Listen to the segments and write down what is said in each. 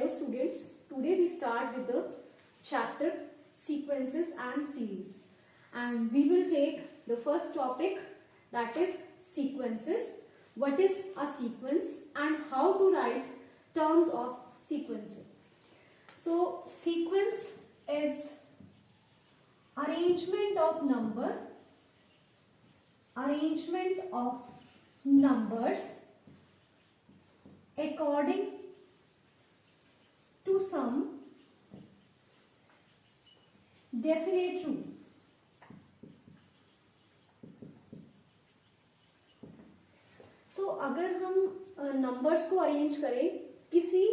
Hello students, today we start with the chapter sequences and series, and we will take the first topic, that is sequences. What is a sequence and how to write terms of sequences. So sequence is arrangement of numbers according to some definite rule. So अगर हम numbers को arrange करें किसी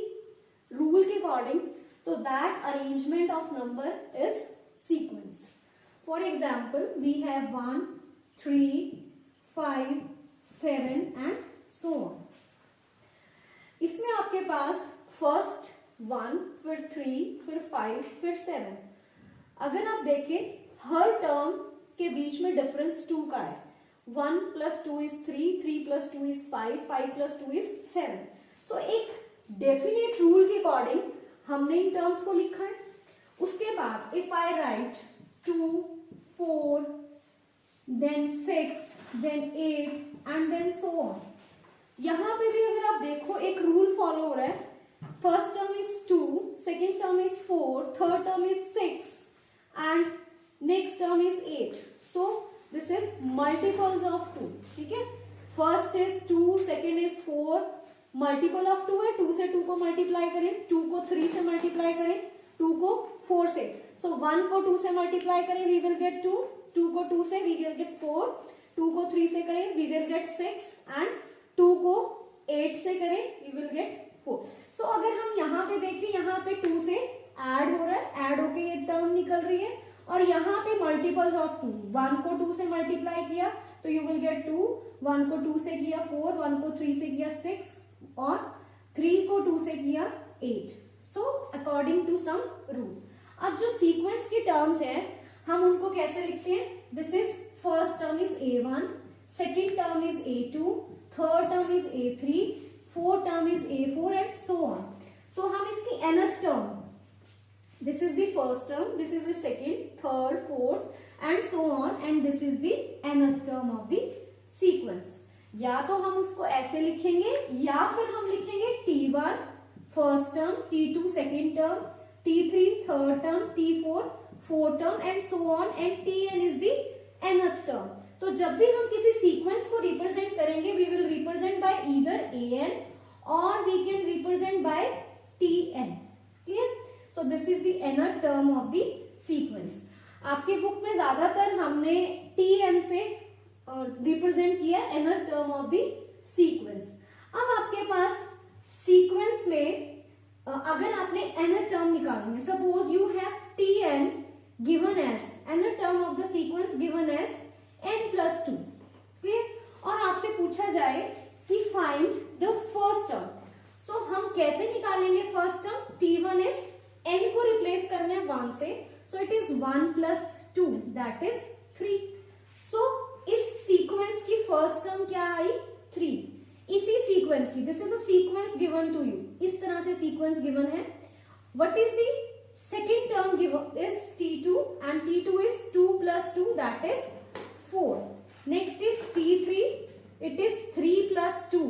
rule के according, तो that arrangement of number is sequence. For example we have 1, 3, 5, 7 and so on. इसमें आपके पास first 1, फिर 3, फिर 5, फिर 7. अगर आप देखें हर टर्म के बीच में डिफरेंस 2 का है. 1 + 2 is 3, 3 + 2 is 5, 5 + 2 is 7. सो एक डेफिनेट रूल के अकॉर्डिंग हमने इन टर्म्स को लिखा है. उसके बाद if I write 2, 4, then 6, then 8 and then so on. यहां पे भी अगर आप देखो एक रूल फॉलो हो रहा है. First term is 2, second term is 4, third term is 6 and next term is 8. So this is multiples of 2. ठीक है, first is 2, second is 4, multiple of 2 है. 2 से 2 को मल्टीप्लाई करें, 2 को 3 से मल्टीप्लाई करें, 2 को 4 से. सो 1 को 2 से मल्टीप्लाई करें, वी विल गेट 2, 2 को 2 से वी विल गेट 4, 2 को 3 से करें वी विल गेट 6 एंड 2 को 8 से करें वी विल गेट 4. सो अगर हम यहाँ पे देखें, यहाँ पे 2 से ऐड हो रहा है, ऐड होके ये टर्म निकल रही है, और यहाँ पे मल्टीपल्स ऑफ 2. 1 को 2 से मल्टीप्लाई किया तो यू विल गेट 2, 1 को 2 से किया 4, 1 को 3 से किया 6 और 3 को 2 से किया 8. So according to some rule. अब जो सीक्वेंस की टर्म्स है हम उनको कैसे लिखते हैं. This is first term is A1, second term is A2, third term is A3, fourth term is A4 and so on. So हम इसकी nth term, this is the first term, this is the second, third, fourth and so on, and this is the nth term of the sequence. या तो हम उसको ऐसे लिखेंगे या फिर हम लिखेंगे T1 first term, T2 second term, T3 third term, T4 fourth term and so on, and Tn is the nth term. तो जब भी हम किसी सीक्वेंस को रिप्रेजेंट करेंगे we will represent by either an और we can represent by Tn. Clear. So this is the nth term of the sequence. आपके book में ज्यादातर हमने Tn से रिप्रेजेंट किया nth term of the sequence. अब आपके पास सीक्वेंस में अगर आपने nth टर्म निकालनी है, suppose you have Tn given as nth term of the sequence given as n+2. Clear. और आपसे पूछा जाए कि find the first term. So हम कैसे निकालेंगे first term. T1 is n को रिप्लेस करना है 1 से, so it is 1 + 2 that is 3. So इस सीक्वेंस की फर्स्ट टर्म क्या आई 3. इसी सीक्वेंस की, this is a sequence given to you, इस तरह से सीक्वेंस गिवन है. What is the second term given is T2 and T2 is 2 + 2 that is 4. Next is T3, it is 3 + 2.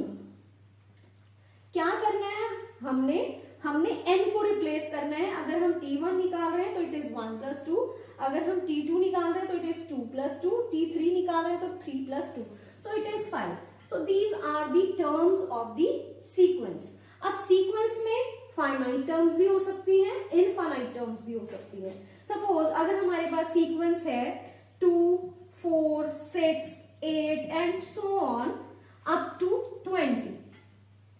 क्या करना है हमने n को रिप्लेस करना है. अगर हम T1 निकाल रहे हैं तो इट इज 1 + 2, अगर हम T2 निकाल रहे हैं तो इट इज 2 + 2, T3 निकाल रहे हैं तो 3 + 2, so it is 5. So these are the terms of the sequence. अब सीक्वेंस में फाइनाइट टर्म्स भी हो सकती हैं, इनफाइनाइट टर्म्स भी हो सकती है. सपोज अगर हमारे पास सीक्वेंस है 2, 4, 6, 8 and so on up to 20.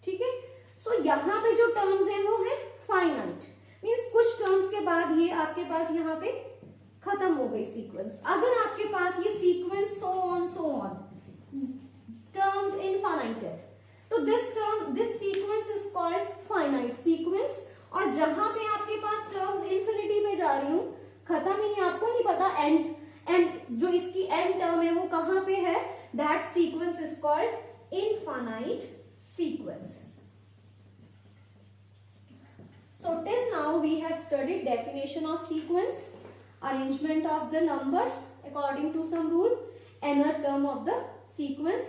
ठीक है. सो यहाँ पे जो टर्म्स हैं वो है फाइनाइट, मीन्स कुछ टर्म्स के बाद ये आपके पास यहाँ पे खत्म हो गई सीक्वेंस. अगर आपके पास ये sequence so on terms infinite है तो this sequence is called finite sequence. और जहां पे आपके पास टर्म्स इंफिनिटी पे जा रही हूं, खत्म ही नहीं, आपको नहीं पता एंड जो इसकी एंड टर्म है वो कहां पे है, that sequence is called infinite sequence. So till now we have studied definition of sequence, arrangement of the numbers according to some rule, nth term of the sequence,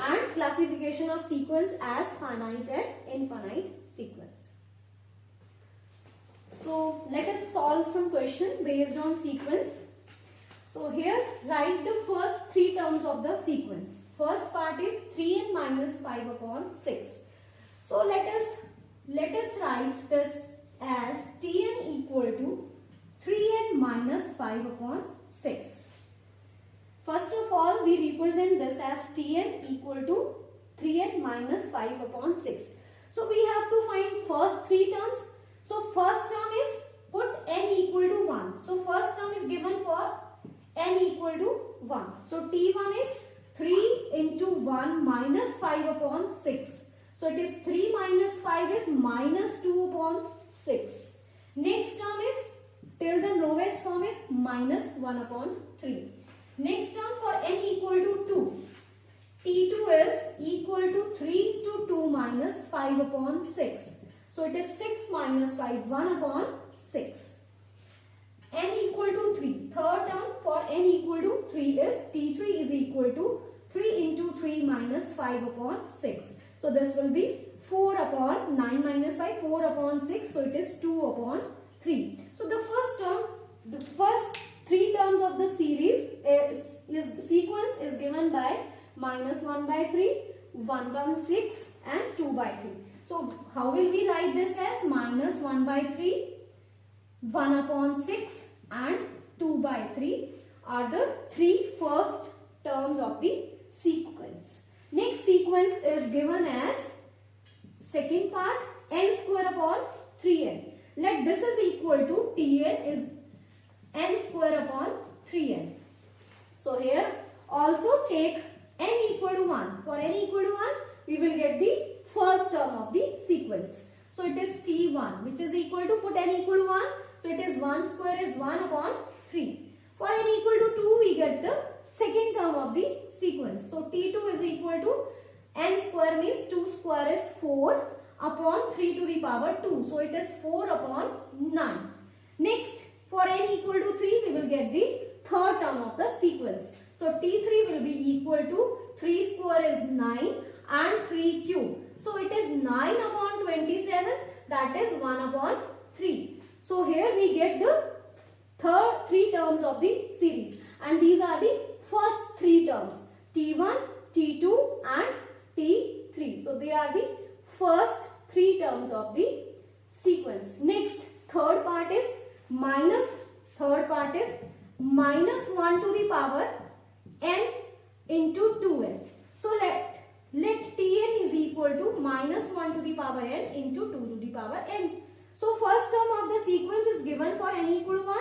and classification of sequence as finite and infinite sequence. So let us solve some question based on sequence. So here write the first three terms of the sequence. First part is 3n minus 5 upon 6. So let us write this as Tn equal to 3n minus 5 upon 6. First of all, we represent this as Tn equal to 3n minus 5 upon 6. So we have to find first three terms. So first term is put n equal to 1. So first term is given for n equal to 1. So T1 is 3 into 1 minus 5 upon 6. So it is 3 minus 5 is minus 2 upon 6. Next term is, till the lowest form is minus 1 upon 3. Next term for n equal to 2. T2 is equal to 3 into 2 minus 5 upon 6. So it is 6 minus 5, 1 upon 6. N equal to 3. Third term for n equal to 3 is T3 is equal to 3 into 3 minus 5 upon 6. So this will be 4 upon 9 minus 5, 4 upon 6. So it is 2 upon 3. So the first term, the first three terms of the series is sequence is given by minus 1 by 3, 1 by 6 and 2 by 3. So how will we write this as minus 1 by 3, 1 upon 6 and 2 by 3 are the three first terms of the sequence. Next sequence is given as second part n square upon 3n. Let this is equal to Tn is n square upon 3n. So here also take n equal to 1. For n equal to 1 we will get the first term of the sequence. So it is T1 which is equal to, put n equal to 1. So it is 1 square is 1 upon 3. For n equal to 2 we get the second term of the sequence. So T2 is equal to n square means 2 square is 4 upon 3 to the power 2. So it is 4 upon 9. Next for n equal to 3 we will get the third term of the sequence. So T3 will be equal to 3 square is 9 and 3 cube. So it is 9 upon 27, that is 1 upon 3. So here we get the three terms of the series, and these are the first three terms T1, T2 and T3. So they are the first three terms of the sequence. Next third part is minus 1 to the power n into 2n. So let Tn is equal to minus 1 to the power n into 2 to the power n. So first term of the sequence is given for n equal to 1.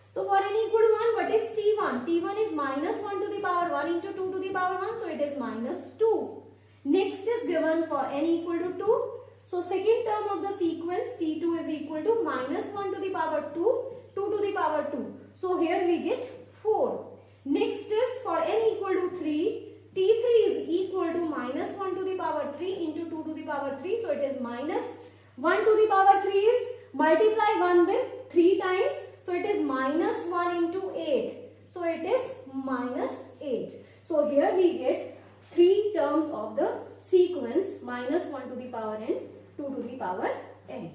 So for n equal to 1, what is T1? T1 is minus 1 to the power 1 into 2 to the power 1. So it is minus 2. Next is given for n equal to 2. So second term of the sequence T2 is equal to minus 1 to the power 2, 2 to the power 2. So here we get 4. Next is for n equal to 3. T3 is equal to minus 1 to the power 3 into 2 to the power 3. So it is minus 1 to the power 3 is multiply 1 with 3 times. So it is minus 1 into 8. So it is minus 8. So here we get three terms of the sequence minus 1 to the power n, 2 to the power n.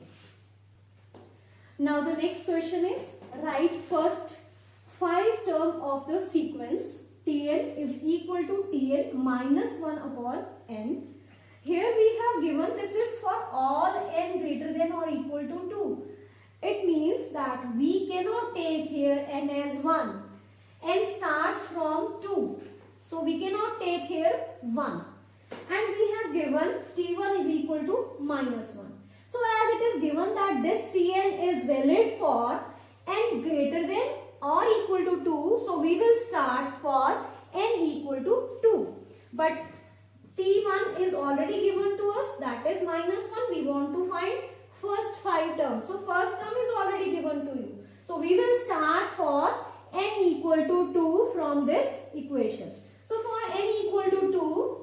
Now the next question is write first 5 term of the sequence Tn is equal to Tn minus 1 upon n. Here we have given this is for all n greater than or equal to 2. It means that we cannot take here n as 1. N starts from 2. So we cannot take here 1. And we have given T1 is equal to minus 1. So as it is given that this Tn is valid for n greater than or equal to 2. So we will start for n equal to 2. But T1 is already given to us, that is minus 1. We want to find first 5 terms. So first term is already given to you. So we will start for n equal to 2 from this equation. So for n equal to 2,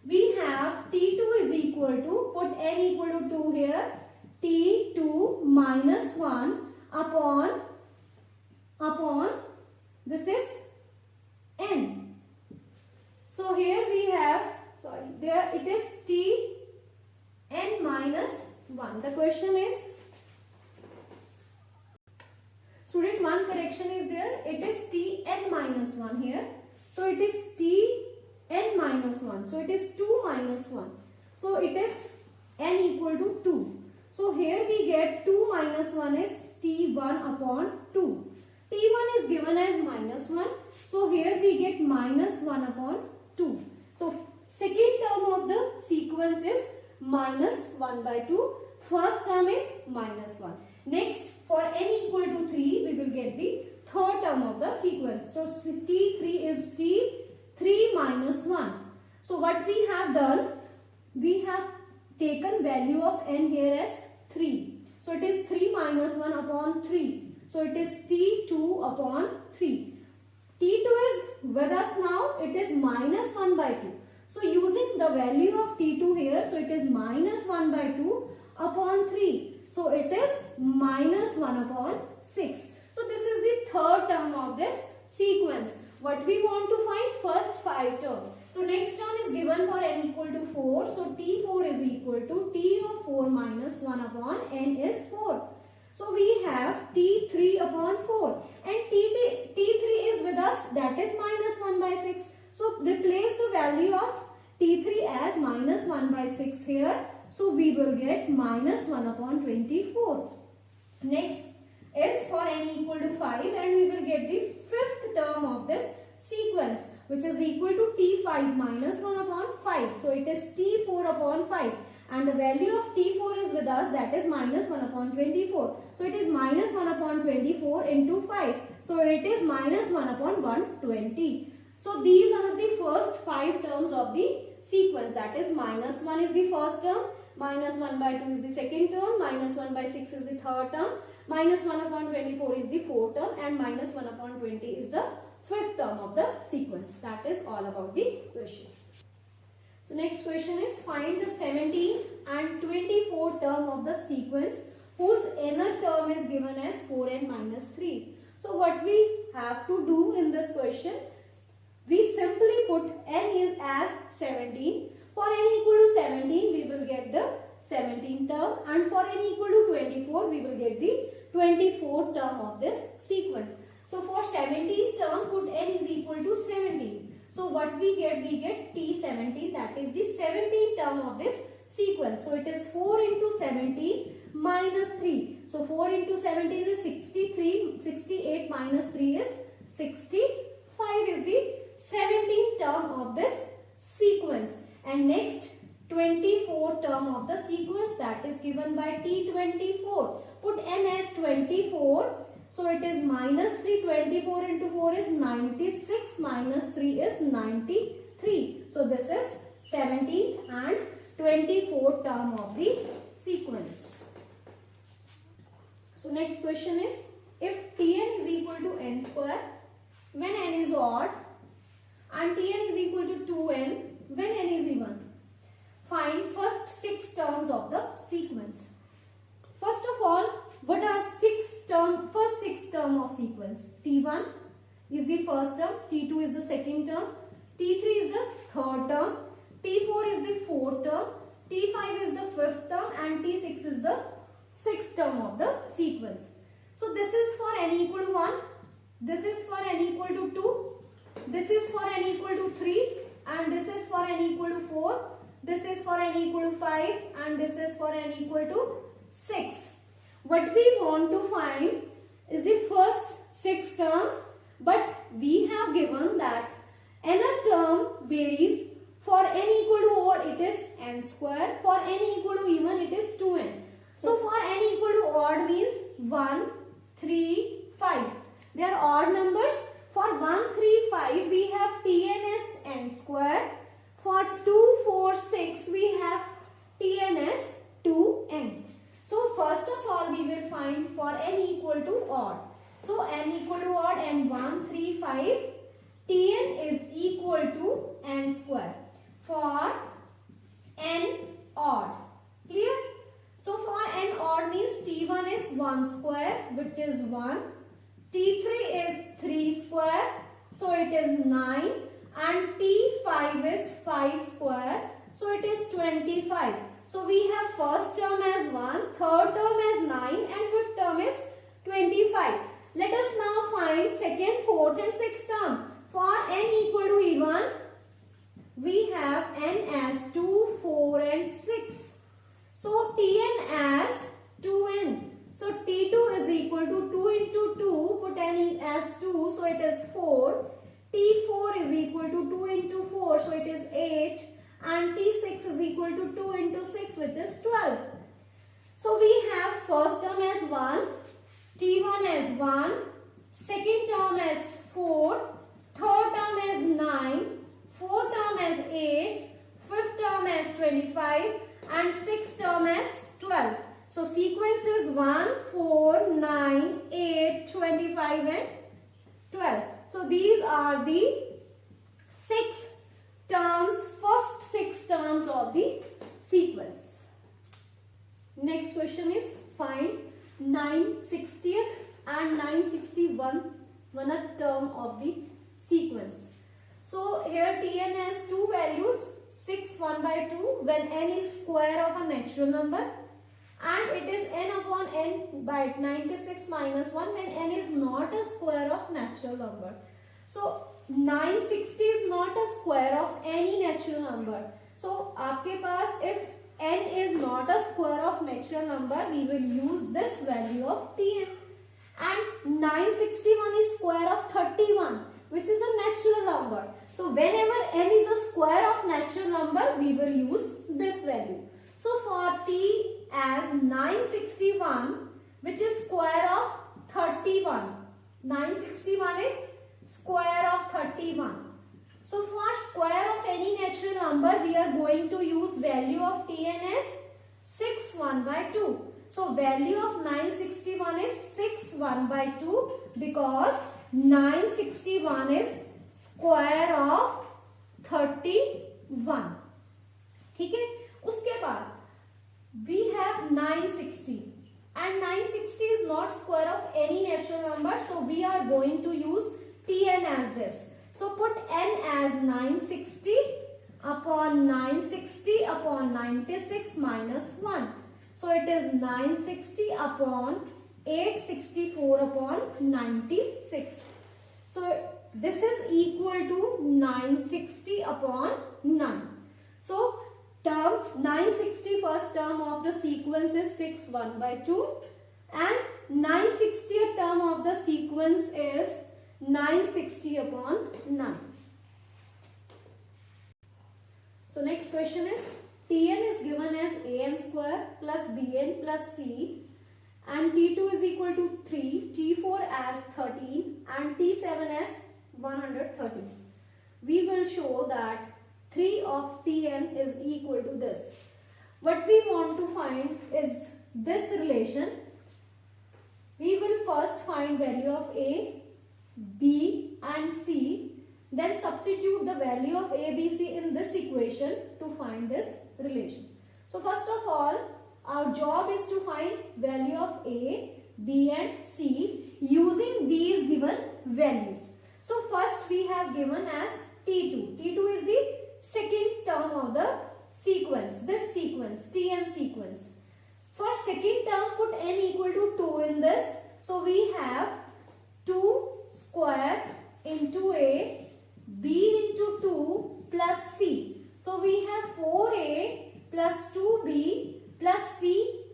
we have T2 is equal to, put n equal to 2 here, T2 minus 1 upon this is n. So here we have, there it is t n minus 1. The question is, student, one correction is there. It is t n minus 1 here. So it is t n minus 1. So it is 2 minus 1. So it is n equal to 2. So here we get 2 minus 1 is t1 upon 2. t1 is given as minus 1. So here we get minus 1 upon 2. So second term of the sequence is minus 1 by 2. First term is minus 1. Next, for n equal to 3, we will get the third term of the sequence. So t3 is t3 minus 1. So what we have done, we have taken value of n here as 3. So it is 3 minus 1 upon 3. So it is t2 upon 3. t2 is with us now, it is minus 1 by 2. So using the value of t2 here, so it is minus 1 by 2 upon 3. So it is minus 1 upon 6. So this is the third term of this sequence. What we want to find? First 5 terms. So next term is given for n equal to 4. So t4 is equal to t of 4 minus 1 upon n is 4. So we have t3 upon 4 and t3 is with us, that is minus 1 by 6. So replace the value of t3 as minus 1 by 6 here. So we will get minus 1 upon 24. Next is for n equal to 5 and we will get the fifth term of this sequence, which is equal to t5 minus 1 upon 5. So it is t4 upon 5 and the value of t4 is with us, that is minus 1 upon 24. So it is minus 1 upon 24 into 5. So it is minus 1 upon 120. So these are the first 5 terms of the sequence, that is minus 1 is the first term, minus 1 by 2 is the second term, minus 1 by 6 is the third term, minus 1 upon 24 is the fourth term and minus 1 upon 20 is the fifth term of the sequence. That is all about the question. So next question is, find the 17 and 24 term of the sequence whose nth term is given as 4n minus 3. So what we have to do in this question, we simply put n as 17. For n equal to 17, we will get the 17th term, and for n equal to 24, we will get the 24th term of this sequence. So for 17th term, put n is equal to 17. So what we get t17, that is the 17th term of this sequence. So it is 4 into 17 minus 3. So 4 into 17 is 63, 68 minus 3 is 65 is the 17th term of this sequence. And next 24th term of the sequence, that is given by t24. Put n as 24. So it is minus 3, 24 into 4 is 96 minus 3 is 93. So this is 17th and 24th term of the sequence. So next question is, if Tn is equal to n square when n is odd and Tn is equal to 2n when n is even, find first 6 terms of the sequence. First of all, what are first 6 term of sequence? T1 is the first term, T2 is the second term, T3 is the third term, T4 is the fourth term, T5 is the fifth term and T6 is the sixth term of the sequence. So this is for n equal to 1, this is for n equal to 2, this is for n equal to 3 and this is for n equal to 4, this is for n equal to 5 and this is for n equal to 6. What we want to find is the first 6 terms, but we have given that nth term varies. For n equal to odd it is n square, for n equal to even it is 2n. So for n equal to odd means 1, 3, 5. They are odd numbers. For 1, 3, 5 we have Tn as n square. For 2, 4, 6 we have Tn as 2n. So first of all we will find for n equal to odd. So n equal to odd, n1, 3, 5. Tn is equal to n square. For n odd. Clear? So for n odd means T1 is 1 square, which is 1. T3 is 3 square, so it is 9. And T5 is 5 square, so it is 25. So we have first term as 1, third term as 9 and fifth term is 25. Let us now find second, fourth and sixth term. For n equal to even, we have n as 2, 4 and 6. So Tn as 2n. So T2 is equal to 2 into 2, put n as 2, so it is 4. T4 is equal to 2 into 4, so it is 8. And T6 is equal to 2 into 6, which is 12. So we have first term as 1, T1 as 1, second term as 4, third term as 9, fourth term as 8, fifth term as 25 and sixth term as 12. So sequence is 1, 4, 9, 8, 25 and 12. So these are the first 6 terms of the sequence. Next question is find 9/60th and 9/61th term of the sequence. So here Tn has two values, 6 1 by 2 when n is square of a natural number, and it is n upon n by 96 minus 1 when n is not a square of natural number. So 960 is not a square of any natural number. So आपके पास if n is not a square of natural number, we will use this value of Tn. And 961 is square of 31, which is a natural number. So whenever n is a square of natural number, we will use this value. So for T as 961, which is square of 31. 961 is square of 31. So for square of any natural number, we are going to use value of Tn as 6 1 by 2. So value of 961 is 6 1 by 2 because 961 is square of 31. ठीक है? उसके बाद we have 960 and 960 is not square of any natural number, so we are going to use Tn as this. So put n as 960 upon 960 upon 96 minus 1. So it is 960 upon 864 upon 96. So this is equal to 960 upon 9. So term 960 first term of the sequence is 6 1 by 2 and 960th term of the sequence is 960 upon 9. So next question is Tn is given as an square plus bn plus c and T2 is equal to 3, T4 as 13 and T7 as 130. We will show that 3 of Tn is equal to this. What we want to find is this relation. We will first find value of A, B and C, then substitute the value of A, B, C in this equation to find this relation. So first of all, our job is to find value of A, B and C using these given values. So first we have given as T2. T2 is the second term of the sequence, this sequence, Tn sequence. For second term, put n equal to 2 in this. So we have 2 square into A, B into 2 plus C. So we have 4A plus 2B plus C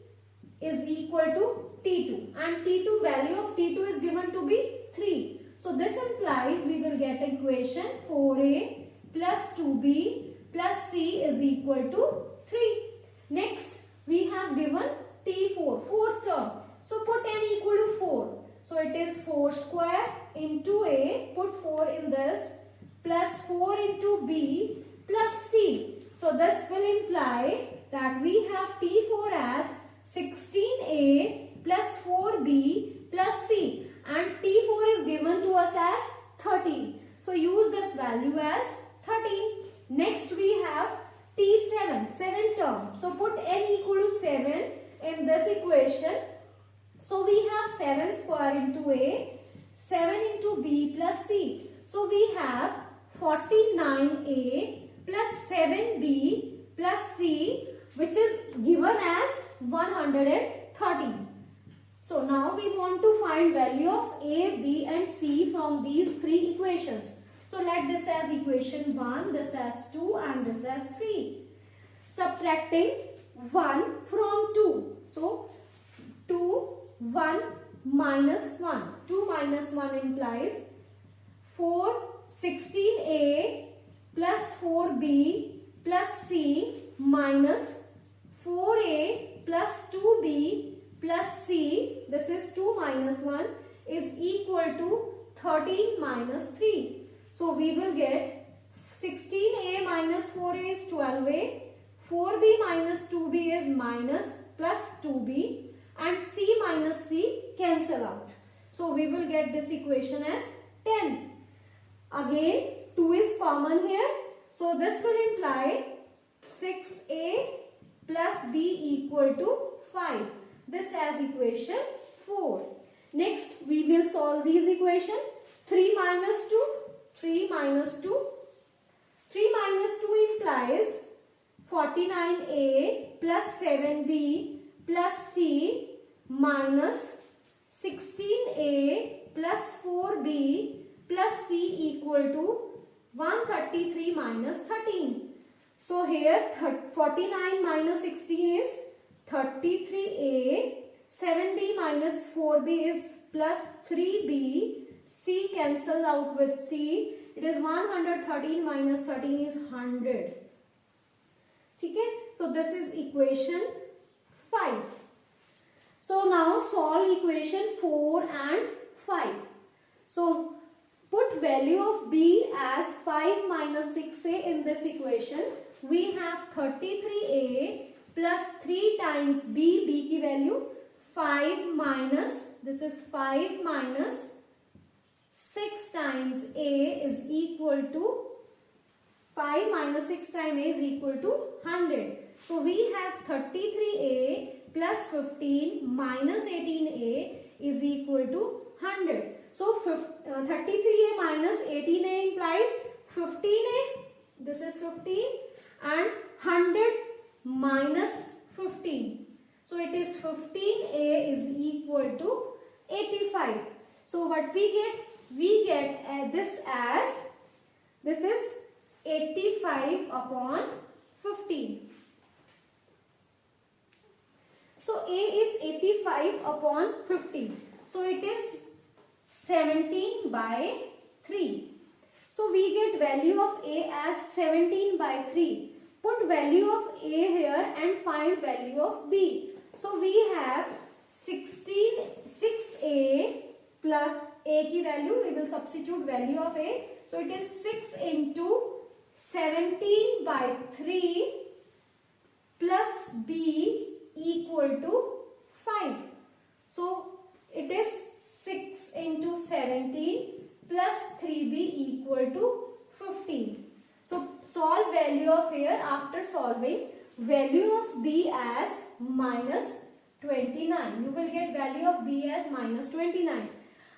is equal to T2. And T2, value of T2 is given to be 3. So this implies we will get equation 4A plus 2B plus C is equal to 3. Next, we have given T4, fourth term. So put n equal to 4. So it is 4 square into A, put 4 in this, plus 4 into B plus C. So this will imply that we have T4 as 16A plus 4B plus C. And T4 is given to us as 13. So use this value as 13. Next we have T7, seventh term. So put n equal to 7 7 square into A, 7 into B plus C. So we have 49A plus 7B plus C, which is given as 113. So now we want to find value of A, B and C from these three equations. So let this as equation 1, this as 2 and this as 3. Subtracting 1 from 2. So 2, 1 minus 1. 2 minus 1 implies 4, 16A plus 4B plus C minus 4A plus 2B plus C, this is 2 minus 1, is equal to 13 minus 3. So we will get 16A minus 4A is 12A, 4B minus 2B is minus plus 2B, and C minus C cancel out. So we will get this equation as 10. Again 2 is common here. So this will imply 6A plus B equal to 5. This as equation 4. Next we will solve these equations. 3 minus 2. 3 minus 2. 3 minus 2 implies 49A plus 7B plus C minus 16A plus 4B plus C equal to 133 minus 13. So here 49 minus 16 is 33A, 7B minus 4B is plus 3B, C cancel out with C, it is 113 minus 13 is 100. Okay? So this is equation 5. So now solve equation 4 and 5. So put value of B as 5 minus 6A in this equation. We have 33A plus 3 times B, B की value 5 minus, this is 5 minus 6 times A is equal to 5 minus 6 times A is equal to 100. So we have 33A plus 15 minus 18A is equal to 100. So 33A minus 18A implies 15A, this is 15, and 100 minus 15. So it is 15A is equal to 85. So what we get? We get this as, this is 85 upon 15. So A is 85 upon 15. So it is 17 by 3. So we get value of A as 17 by 3. Put value of A here and find value of B. So we have 6A plus A की value, we will substitute value of A. So it is 6 into 17 by 3 plus B equal to 5. So it is 6 into 17 plus 3B equal to 15. So solve value of here. After solving, value of B as minus 29. You will get value of B as minus 29.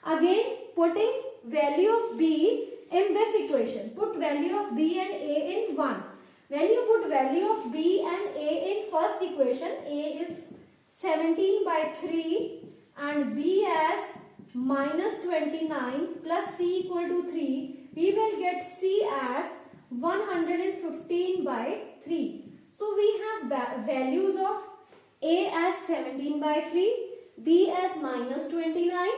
Again putting value of B in this equation. Put value of B and A in 1. When you put value of B and A in first equation, A is 17 by 3 and B as minus 29 plus C equal to 3, we will get C as 115 by 3. So we have values of A as 17 by 3, B as minus 29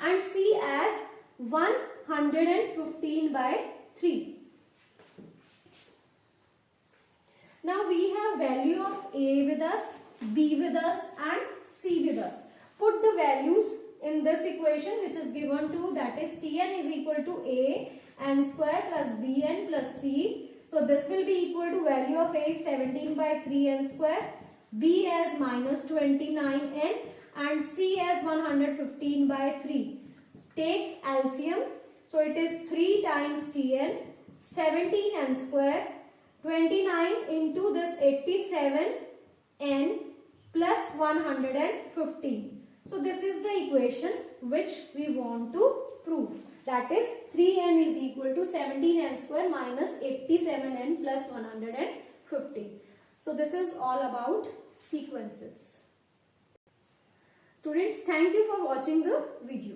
and C as 115 by 3. Now we have value of A with us, B with us and C with us. Put the values in this equation which is given to, that is Tn is equal to A n square plus Bn plus C. So this will be equal to value of A is 17 by 3 n square, B as minus 29 n and C as 115 by 3. Take LCM. So it is 3 times Tn, 17 n square, 29 into this 87 n plus 115. So this is the equation which we want to prove. That is 3n is equal to 17n square minus 87n plus 150. So this is all about sequences. Students, thank you for watching the video.